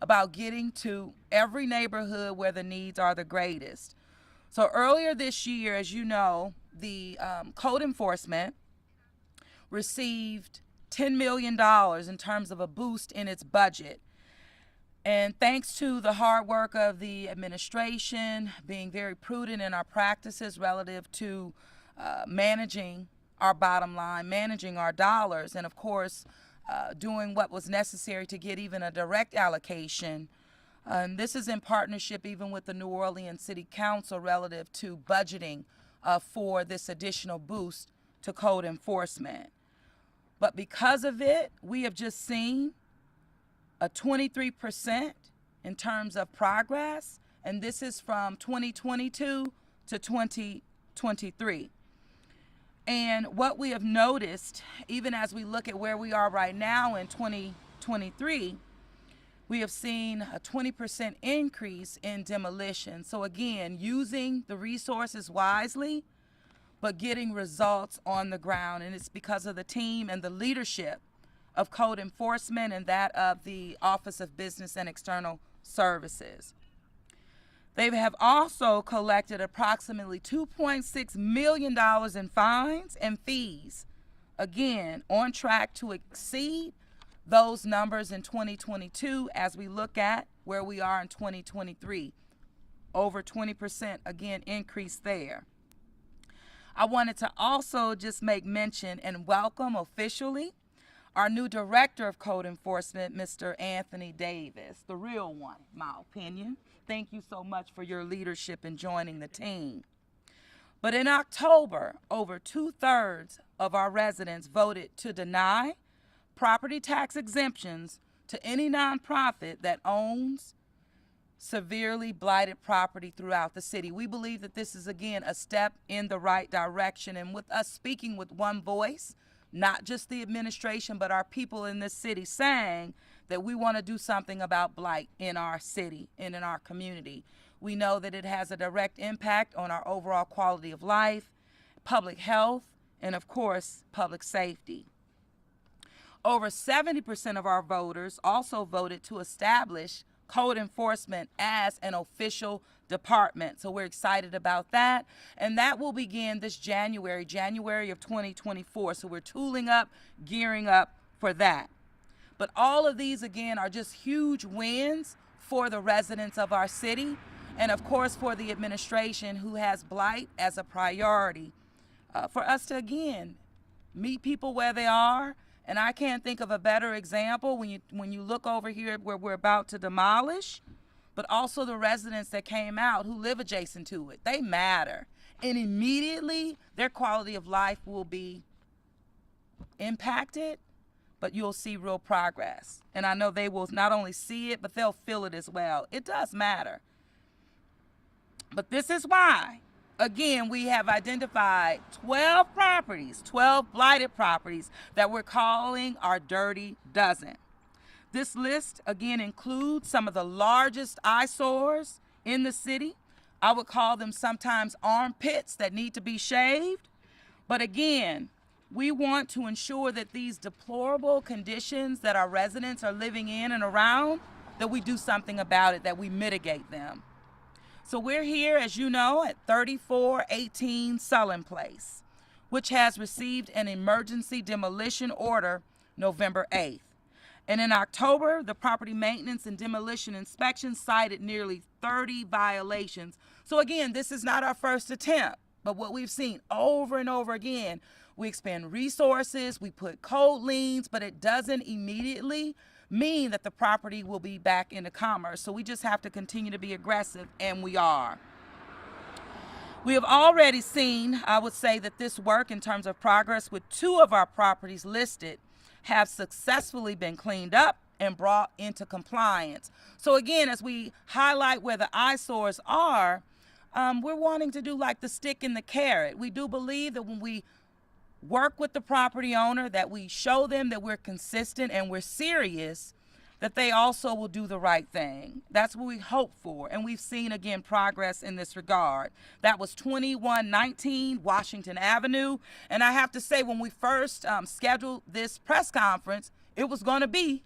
about getting to every neighborhood where the needs are the greatest. So earlier this year, as you know, the code enforcement received $10 million in terms of a boost in its budget. And thanks to the hard work of the administration, being very prudent in our practices relative to managing our bottom line, managing our dollars, and of course, doing what was necessary to get even a direct allocation. And this is in partnership even with the New Orleans City Council relative to budgeting for this additional boost to code enforcement. But because of it, we have just seen a 23% in terms of progress, and this is from 2022 to 2023. And what we have noticed, even as we look at where we are right now in 2023, we have seen a 20% increase in demolition. So again, using the resources wisely, but getting results on the ground. And it's because of the team and the leadership of code enforcement and that of the Office of Business and External Services. They have also collected approximately $2.6 million in fines and fees. Again, on track to exceed those numbers in 2022 as we look at where we are in 2023. Over 20%, again, increase there. I wanted to also just make mention and welcome officially our new Director of Code Enforcement, Mr. Anthony Davis, the real one, in my opinion. Thank you so much for your leadership in joining the team. But in October, over 2/3 of our residents voted to deny property tax exemptions to any nonprofit that owns severely blighted property throughout the city. We believe that this is, again, a step in the right direction. And with us speaking with one voice, not just the administration, but our people in this city saying that we want to do something about blight in our city and in our community. We know that it has a direct impact on our overall quality of life, public health, and of course, public safety. Over 70% of our voters also voted to establish code enforcement as an official department. So we're excited about that. And that will begin this January of 2024. So we're tooling up, gearing up for that. But all of these, again, are just huge wins for the residents of our city and, of course, for the administration who has blight as a priority. For us to, again, meet people where they are. And I can't think of a better example when you look over here where we're about to demolish, but also the residents that came out who live adjacent to it. They matter. And immediately their quality of life will be impacted, but you'll see real progress. And I know they will not only see it, but they'll feel it as well. It does matter. But this is why, again, we have identified 12 properties, 12 blighted properties that we're calling our Dirty Dozen. This list, again, includes some of the largest eyesores in the city. I would call them sometimes armpits that need to be shaved. But again, we want to ensure that these deplorable conditions that our residents are living in and around, that we do something about it, that we mitigate them. So we're here, as you know, at 3418 Sullen Place, which has received an emergency demolition order November 8th. And in October, the property maintenance and demolition inspection cited nearly 30 violations. So again, this is not our first attempt, but what we've seen over and over again, we expend resources, we put code liens, but it doesn't immediately mean that the property will be back into commerce. So we just have to continue to be aggressive, and we are. We have already seen, I would say, that this work in terms of progress with 2 of our properties listed have successfully been cleaned up and brought into compliance. So again, as we highlight where the eyesores are, we're wanting to do like the stick and the carrot. We do believe that when we work with the property owner, that we show them that we're consistent and we're serious, that they also will do the right thing. That's what we hope for. And we've seen, again, progress in this regard. That was 2119 Washington Avenue. And I have to say, when we first scheduled this press conference, it was going to be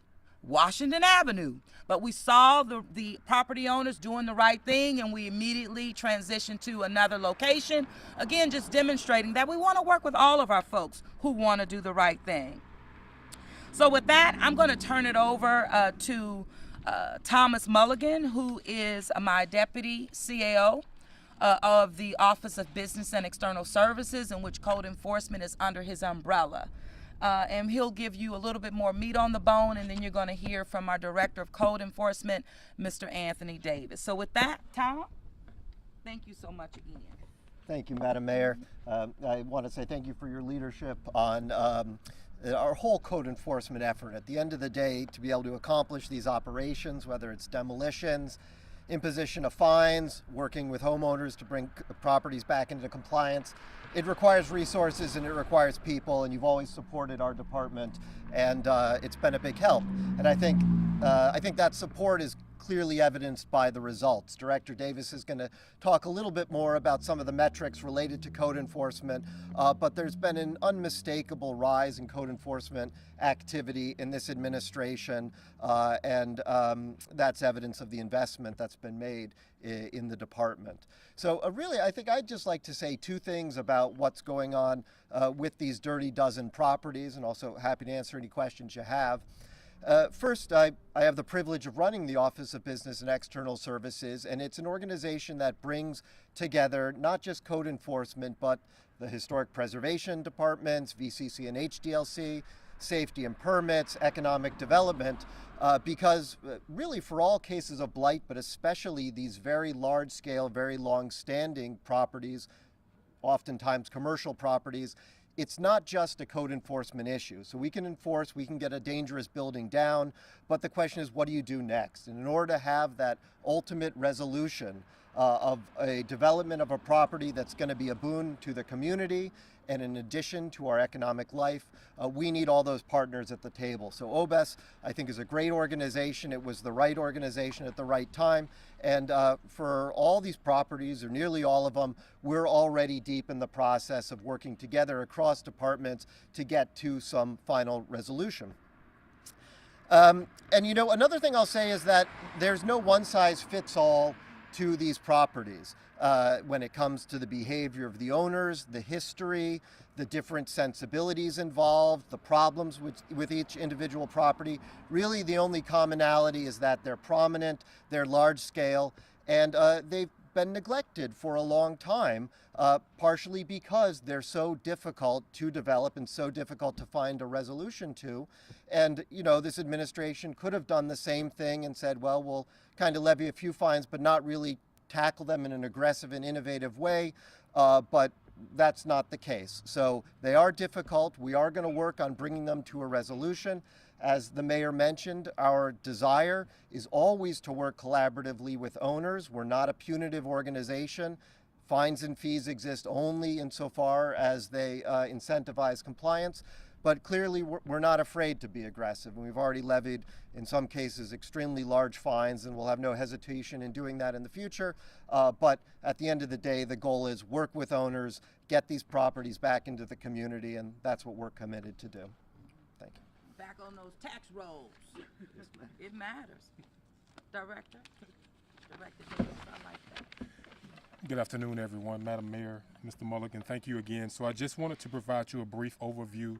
Washington Avenue. But we saw the property owners doing the right thing, and we immediately transitioned to another location. Again, just demonstrating that we want to work with all of our folks who want to do the right thing. So with that, I'm going to turn it over to Thomas Mulligan, who is my deputy CAO of the Office of Business and External Services, in which code enforcement is under his umbrella. And he'll give you a little bit more meat on the bone, and then you're going to hear from our Director of Code Enforcement, Mr. Anthony Davis. So with that, Tom, thank you so much again. Thank you, Madam Mayor. I want to say thank you for your leadership on our whole code enforcement effort. At the end of the day, to be able to accomplish these operations, whether it's demolitions, imposition of fines, working with homeowners to bring properties back into compliance, it requires resources and it requires people, and you've always supported our department, and it's been a big help. And I think that support is clearly evidenced by the results. Director Davis is going to talk a little bit more about some of the metrics related to code enforcement, but there's been an unmistakable rise in code enforcement activity in this administration, and that's evidence of the investment that's been made in the department. So really, I think I'd just like to say two things about what's going on with these dirty dozen properties, and also happy to answer any questions you have. First, I have the privilege of running the Office of Business and External Services, and it's an organization that brings together not just code enforcement, but the historic preservation departments, VCC and HDLC, safety and permits, economic development, because really for all cases of blight, but especially these very large-scale, very long-standing properties, oftentimes commercial properties, it's not just a code enforcement issue. So we can enforce, we can get a dangerous building down, but the question is, what do you do next? And in order to have that ultimate resolution of a development of a property that's going to be a boon to the community, and in addition to our economic life, we need all those partners at the table. So OBES, I think, is a great organization. It was the right organization at the right time. And for all these properties, or nearly all of them, we're already deep in the process of working together across departments to get to some final resolution. And you know, another thing I'll say is that there's no one-size-fits-all to these properties when it comes to the behavior of the owners, the history, the different sensibilities involved, the problems with each individual property. Really, the only commonality is that they're prominent, they're large scale, and they've been neglected for a long time, partially because they're so difficult to develop and so difficult to find a resolution to. And you know, this administration could have done the same thing and said, well, we'll kind of levy a few fines, but not really tackle them in an aggressive and innovative way, but that's not the case. So they are difficult. We are going to work on bringing them to a resolution. As the mayor mentioned, our desire is always to work collaboratively with owners. We're not a punitive organization. Fines and fees exist only insofar as they incentivize compliance. But clearly, we're not afraid to be aggressive, and we've already levied, in some cases, extremely large fines, and we'll have no hesitation in doing that in the future. But at the end of the day, the goal is work with owners, get these properties back into the community, and that's what we're committed to do. Thank you. Back on those tax rolls. It matters. Director Davis, I like that. Good afternoon, everyone. Madam Mayor, Mr. Mulligan, thank you again. So I just wanted to provide you a brief overview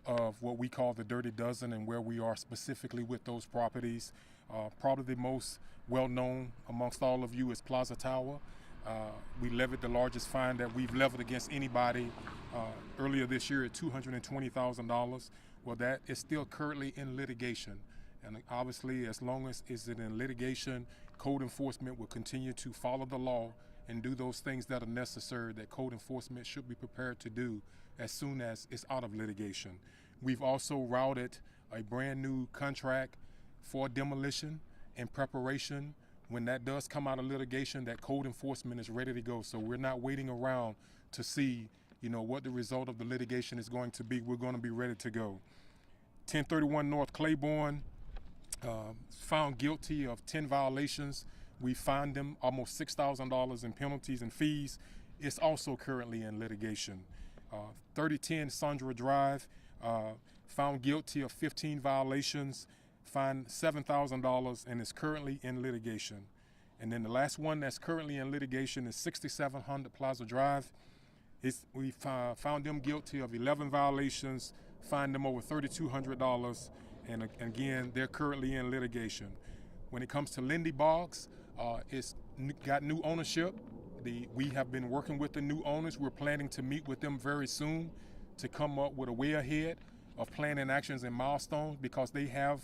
of what we call the Dirty Dozen and where we are specifically with those properties. Probably the most well-known amongst all of you is Plaza Tower. We levied the largest fine that we've levied against anybody earlier this year at $220,000. Well, that is still currently in litigation. And obviously, as long as it's in litigation, code enforcement will continue to follow the law and do those things that are necessary that code enforcement should be prepared to do as soon as it's out of litigation. We've also routed a brand new contract for demolition in preparation. When that does come out of litigation, that code enforcement is ready to go. So we're not waiting around to see, you know, what the result of the litigation is going to be. We're going to be ready to go. 1031 North Claiborne, found guilty of 10 violations. We fined them almost $6,000 in penalties and fees. It's also currently in litigation. 3010 Sandra Drive, found guilty of 15 violations. fined $7,000 and is currently in litigation. And then the last one that's currently in litigation is 6700 Plaza Drive. We found them guilty of 11 violations, fined them over $3,200, and again, they're currently in litigation. When it comes to Lindy Boggs, it's got new ownership. We have been working with the new owners. We're planning to meet with them very soon to come up with a way ahead of planning actions and milestones, because they have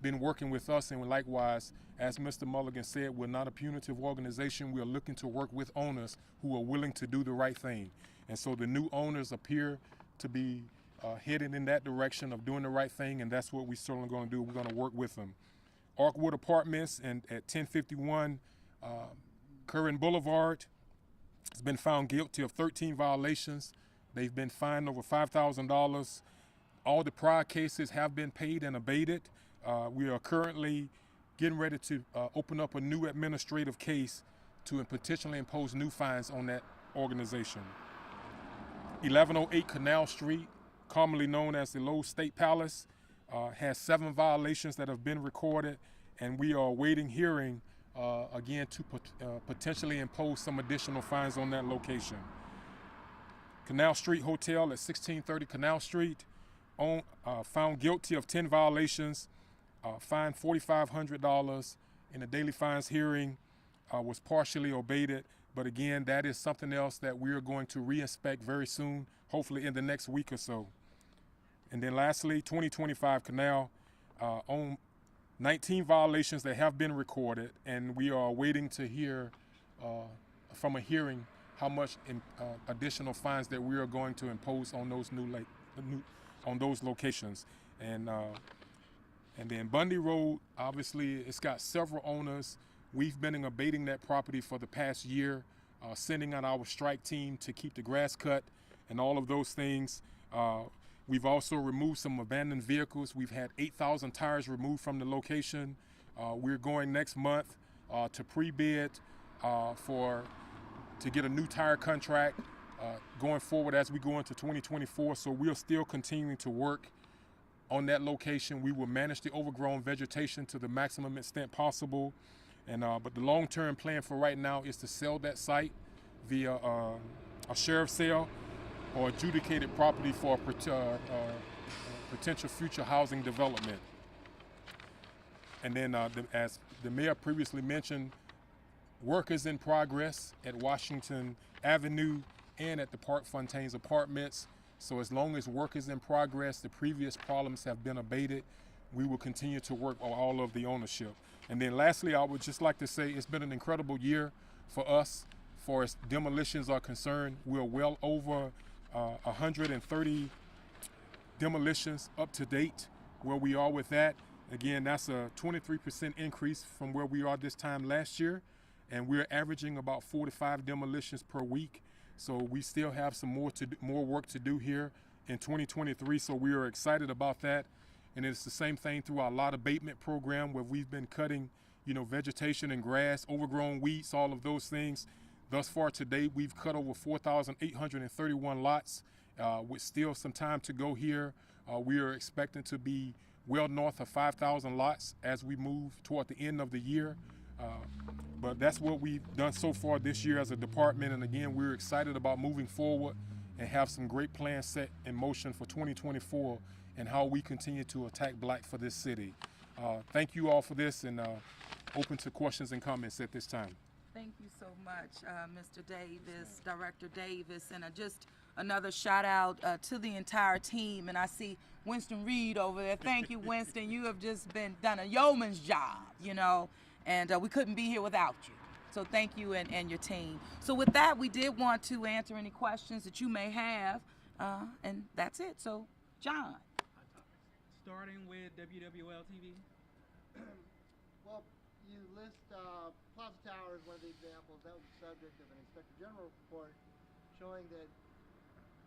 been working with us, and likewise, as Mr. Mulligan said, we're not a punitive organization. We are looking to work with owners who are willing to do the right thing. And so the new owners appear to be headed in that direction of doing the right thing, and that's what we're certainly going to do. We're going to work with them. Arkwood Apartments and at 1051 Curran Boulevard has been found guilty of 13 violations. They've been fined over $5,000. All the prior cases have been paid and abated. We are currently getting ready to open up a new administrative case to potentially impose new fines on that organization. 1108 Canal Street, commonly known as the Lowe's State Palace, has 7 violations that have been recorded, and we are awaiting hearing again to potentially impose some additional fines on that location. Canal Street Hotel at 1630 Canal Street, found guilty of 10 violations, fined $4,500, and the daily fines hearing was partially abated. But again, that is something else that we are going to re-inspect very soon, hopefully in the next week or so. And then lastly, 2025 Canal, on 19 violations that have been recorded, and we are waiting to hear from a hearing how much additional fines that we are going to impose on those on those locations. And then Bundy Road, obviously, it's got several owners. We've been abating that property for the past year, sending out our strike team to keep the grass cut and all of those things. We've also removed some abandoned vehicles. We've had 8,000 tires removed from the location. We're going next month to pre-bid to get a new tire contract going forward as we go into 2024. So we're still continuing to work on that location. We will manage the overgrown vegetation to the maximum extent possible. But the long-term plan for right now is to sell that site via a sheriff's sale or adjudicated property for potential future housing development. And then, as the mayor previously mentioned, work is in progress at Washington Avenue and at the Park Fontaines Apartments. So as long as work is in progress, the previous problems have been abated, we will continue to work on all of the ownership. And then lastly, I would just like to say it's been an incredible year for us as demolitions are concerned. We're well over 130 demolitions up to date where we are with that. Again, that's a 23% increase from where we are this time last year. And we're averaging about 4 to 5 demolitions per week. So we still have some more work to do here in 2023. So we are excited about that. And it's the same thing through our lot abatement program, where we've been cutting, vegetation and grass, overgrown weeds, all of those things. Thus far today, we've cut over 4,831 lots, with still some time to go here. We are expecting to be well north of 5,000 lots as we move toward the end of the year. But that's what we've done so far this year as a department. And again, we're excited about moving forward and have some great plans set in motion for 2024 and how we continue to attack black for this city. Thank you all for this, and open to questions and comments at this time. Thank you so much, Mr. Davis, Director Davis, and just another shout out to the entire team. And I see Winston Reed over there. Thank you, Winston. You have just done a yeoman's job, and we couldn't be here without you. So thank you and your team. So with that, we did want to answer any questions that you may have, and that's it. So, John. Starting with WWL TV. Well, you list Plaza Tower as one of the examples. That was the subject of an Inspector General report showing that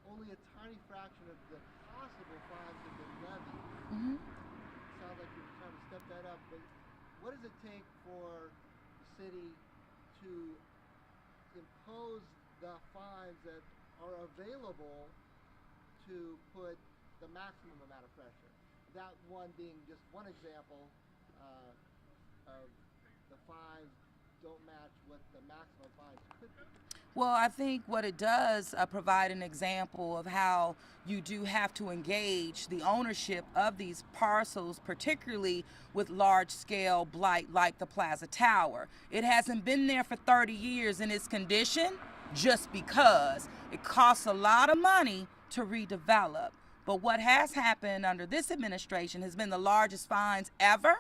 only a tiny fraction of the possible fines have been levied. Mm-hmm. Sounds like you're trying to step that up, but what does it take for the city to impose the fines that are available to put the maximum amount of pressure? that one being just one example of the fines don't match what the maximum fines could be. Well, I think what it does provide an example of how you do have to engage the ownership of these parcels, particularly with large scale blight like the Plaza Tower. It hasn't been there for 30 years in its condition just because it costs a lot of money to redevelop. But what has happened under this administration has been the largest fines ever,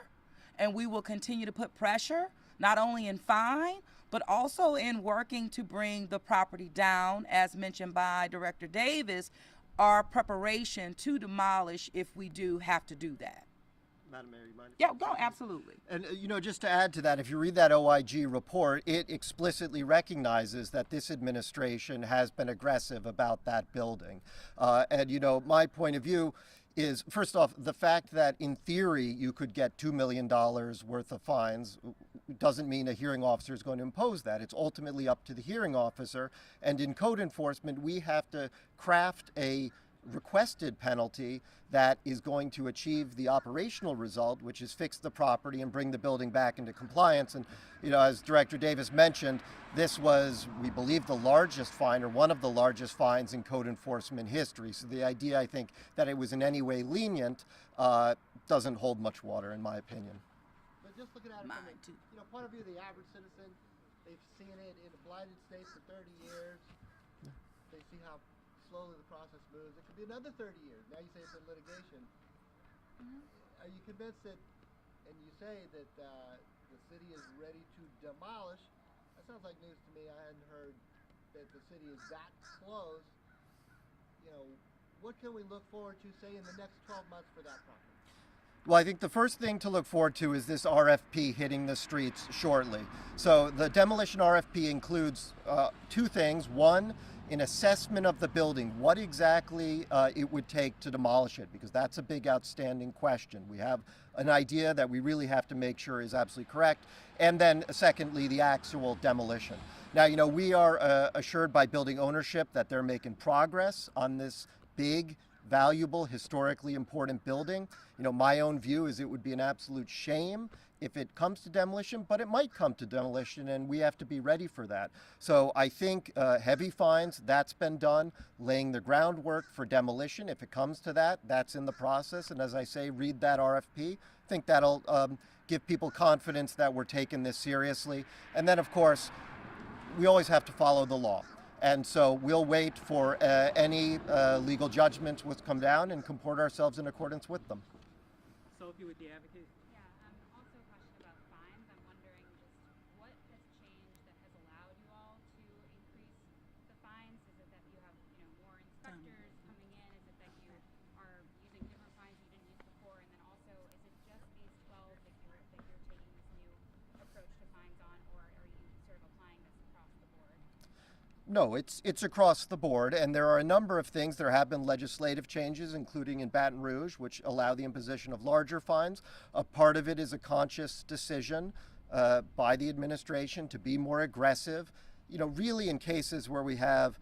and we will continue to put pressure not only in fine, but also in working to bring the property down, as mentioned by Director Davis, our preparation to demolish if we do have to do that. Madam Mayor, you mind? Yeah, go, absolutely. And just to add to that, if you read that OIG report, it explicitly recognizes that this administration has been aggressive about that building. And my point of view is, first off, the fact that in theory you could get $2 million worth of fines doesn't mean a hearing officer is going to impose that. It's ultimately up to the hearing officer. And in code enforcement, we have to craft a requested penalty that is going to achieve the operational result, which is fix the property and bring the building back into compliance. And as Director Davis mentioned, this was, we believe, the largest fine or one of the largest fines in code enforcement history. So the idea, I think, that it was in any way lenient doesn't hold much water, in my opinion. But just looking at it from the point of view of the average citizen, they've seen it in a blighted state for 30 years. They see how slowly the process moves. It could be another 30 years. Now you say it's in litigation. Are you convinced that, and you say that the city is ready to demolish? That sounds like news to me. I hadn't heard that the city is that close. What can we look forward to, say, in the next 12 months for that property? Well, I think the first thing to look forward to is this RFP hitting the streets shortly. So the demolition RFP includes two things. One, an assessment of the building, what exactly it would take to demolish it, because that's a big outstanding question. We have an idea that we really have to make sure is absolutely correct. And then secondly, the actual demolition. Now, we are assured by building ownership that they're making progress on this big, valuable, historically important building. My own view is it would be an absolute shame if it comes to demolition, but it might come to demolition, and we have to be ready for that. So I think heavy fines, that's been done. Laying the groundwork for demolition, if it comes to that, that's in the process. And as I say, read that RFP. I think that'll give people confidence that we're taking this seriously. And then, of course, we always have to follow the law. And so we'll wait for any legal judgments which come down and comport ourselves in accordance with them. Sophie with the Advocate. Also a question about fines. I'm wondering just what has changed that has allowed you all to increase the fines? Is it that you have, more inspectors coming in? Is it that you are using different fines you didn't use before? And then also, is it just these 12 that you're taking this new approach to fines on, or are you sort of applying this across the board? No, it's across the board, and there are a number of things. There have been legislative changes, including in Baton Rouge, which allow the imposition of larger fines. A part of it is a conscious decision by the administration to be more aggressive. Really in cases where we have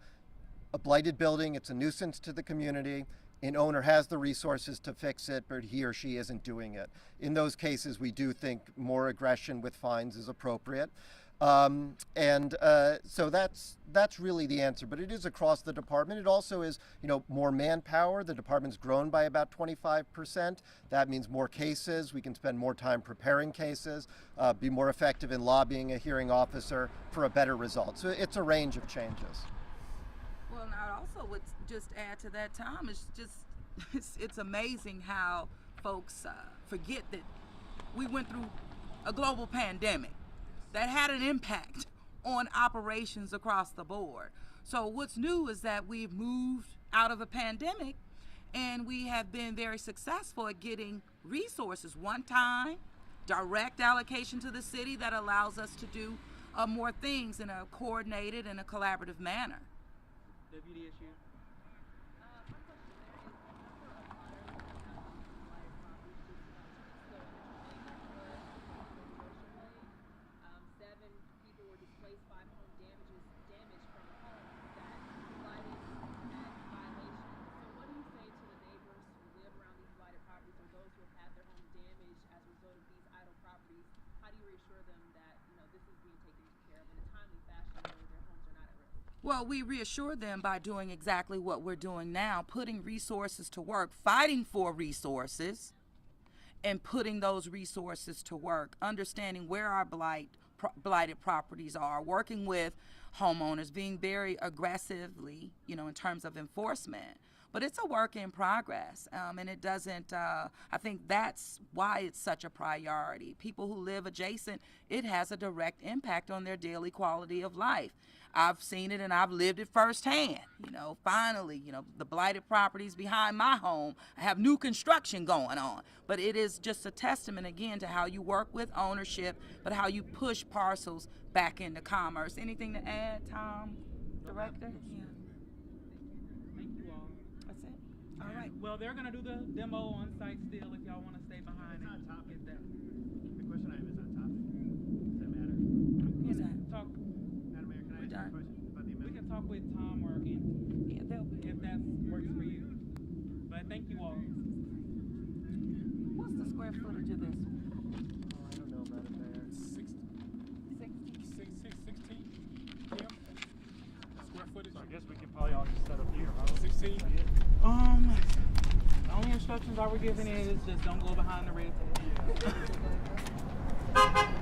a blighted building, it's a nuisance to the community, an owner has the resources to fix it, but he or she isn't doing it. In those cases, we do think more aggression with fines is appropriate. So that's really the answer, but it is across the department. It also is, more manpower. The department's grown by about 25%. That means more cases. We can spend more time preparing cases, be more effective in lobbying a hearing officer for a better result. So it's a range of changes. Well, and I also would just add to that, Tom, it's amazing how folks forget that we went through a global pandemic that had an impact on operations across the board. So what's new is that we've moved out of a pandemic and we have been very successful at getting resources, one-time, direct allocation to the city that allows us to do more things in a coordinated and a collaborative manner. WD issue. reassure them that, you know, this is being taken care of in a timely fashion where their homes are not at risk? Well, we reassure them by doing exactly what we're doing now, putting resources to work, fighting for resources, and putting those resources to work, understanding where our blighted properties are, working with homeowners, being very aggressively, you know, in terms of enforcement. But it's a work in progress, and it doesn't, I think that's why it's such a priority. People who live adjacent, it has a direct impact on their daily quality of life. I've seen it and I've lived it firsthand. You know, finally, you know, the blighted properties behind my home, I have new construction going on. But it is just a testament, again, to how you work with ownership, but how you push parcels back into commerce. Anything to add, Tom, Director? Yeah. Thank you all. That's it. All right. Well, they're gonna do the demo on site still if y'all wanna stay behind It's and on topic. get that. The question I have is on topic. Does that matter? Who's that? Talk, Madam Mayor, can I We're ask done. you a question about the we amendment? can talk with Tom or again, Yeah, they'll be. if that works for you. But thank you all. What's the square footage of this? Oh, I don't know, Madam Mayor. 16 square footage. So I guess we can probably all just set up here, huh? 16. The only instructions I were given is just don't go behind the red tape. Yeah.